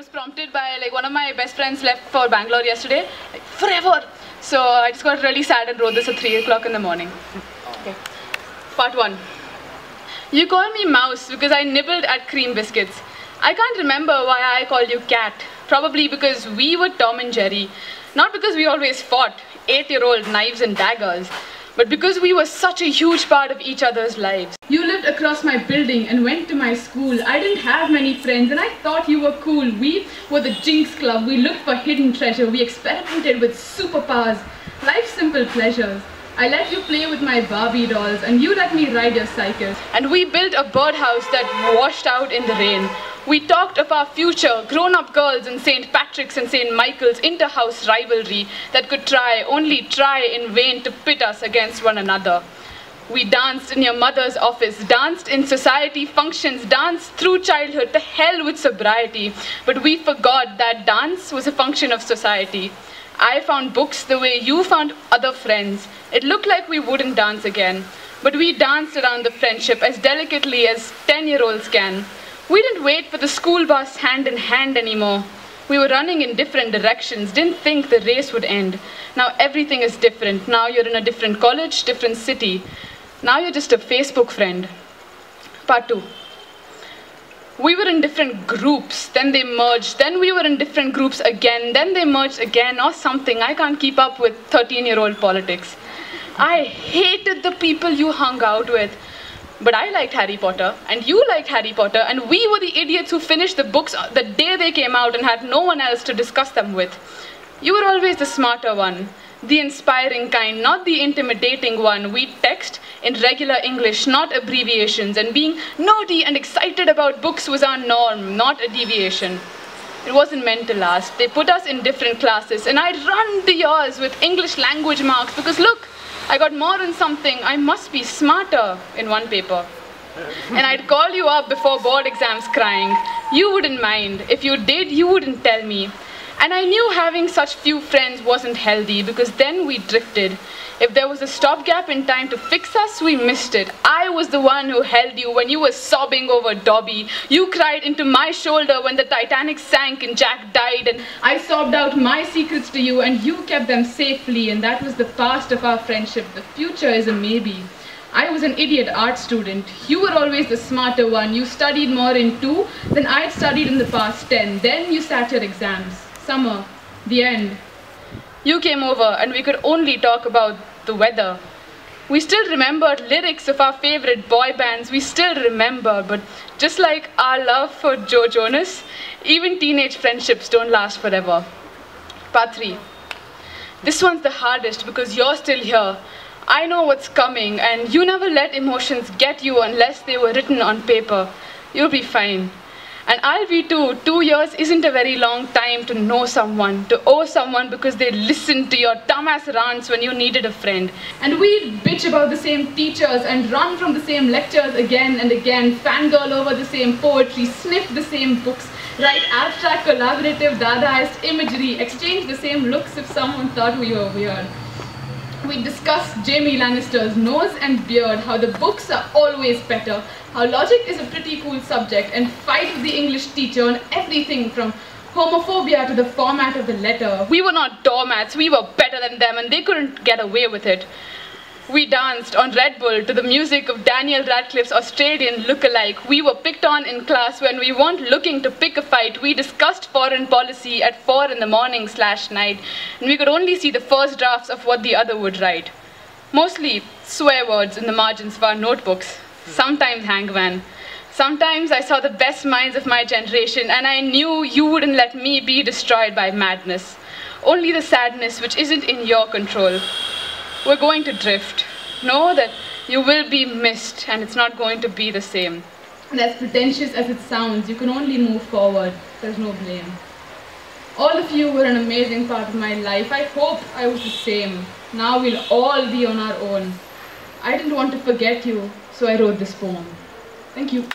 was prompted by one of my best friends left for Bangalore yesterday, forever. So I just got really sad and wrote this at 3 o'clock in the morning. Okay. Part 1. You call me Mouse because I nibbled at cream biscuits. I can't remember why I called you Cat. Probably because we were Tom and Jerry. Not because we always fought, 8-year-old knives and daggers, but because we were such a huge part of each other's lives. You lived across my building and went to my school. I didn't have many friends and I thought you were cool. We were the Jinx Club. We looked for hidden treasure. We experimented with superpowers, life's simple pleasures. I let you play with my Barbie dolls and you let me ride your cycles. And we built a birdhouse that washed out in the rain. We talked of our future, grown-up girls in St. Patrick's and St. Michael's inter-house rivalry that could only try in vain to pit us against one another. We danced in your mother's office, danced in society functions, danced through childhood, to hell with sobriety. But we forgot that dance was a function of society. I found books the way you found other friends. It looked like we wouldn't dance again, but we danced around the friendship as delicately as 10-year-olds can. We didn't wait for the school bus hand in hand anymore. We were running in different directions, didn't think the race would end. Now everything is different. Now you're in a different college, different city. Now you're just a Facebook friend. Part 2. We were in different groups, then they merged, then we were in different groups again, then they merged again or something. I can't keep up with 13-year-old politics. I hated the people you hung out with. But I liked Harry Potter, and you liked Harry Potter, and we were the idiots who finished the books the day they came out and had no one else to discuss them with. You were always the smarter one, the inspiring kind, not the intimidating one. We text in regular English, not abbreviations, and being naughty and excited about books was our norm, not a deviation. It wasn't meant to last. They put us in different classes, and I'd run to yours with English language marks because look, I got more in something, I must be smarter in one paper. And I'd call you up before board exams crying. You wouldn't mind. If you did, you wouldn't tell me. And I knew having such few friends wasn't healthy because then we drifted. If there was a stopgap in time to fix us, we missed it. I was the one who held you when you were sobbing over Dobby. You cried into my shoulder when the Titanic sank and Jack died. And I sobbed out my secrets to you and you kept them safely. And that was the past of our friendship. The future is a maybe. I was an idiot art student. You were always the smarter one. You studied more in 2 than I'd studied in the past 10. Then you sat your exams. Summer. The end. You came over and we could only talk about the weather. We still remembered lyrics of our favorite boy bands. We still remember, but just like our love for Joe Jonas, even teenage friendships don't last forever. Part 3. This one's the hardest because you're still here. I know what's coming and you never let emotions get you unless they were written on paper. You'll be fine. And I'll be too. 2 years isn't a very long time to know someone, to owe someone because they listened to your dumbass rants when you needed a friend. And we'd bitch about the same teachers and run from the same lectures again and again, fangirl over the same poetry, sniff the same books, write abstract, collaborative, Dadaist imagery, exchange the same looks if someone thought we were weird. We discussed Jamie Lannister's nose and beard, how the books are always better, how logic is a pretty cool subject, and fight with the English teacher on everything from homophobia to the format of the letter. We were not doormats, we were better than them and they couldn't get away with it. We danced on Red Bull to the music of Daniel Radcliffe's Australian look-alike. We were picked on in class when we weren't looking to pick a fight. We discussed foreign policy at 4 in the morning/night, and we could only see the first drafts of what the other would write. Mostly swear words in the margins of our notebooks. Sometimes hangman. Sometimes I saw the best minds of my generation, and I knew you wouldn't let me be destroyed by madness. Only the sadness which isn't in your control. We're going to drift. Know that you will be missed and it's not going to be the same. And as pretentious as it sounds, you can only move forward. There's no blame. All of you were an amazing part of my life. I hope I was the same. Now we'll all be on our own. I didn't want to forget you, so I wrote this poem. Thank you.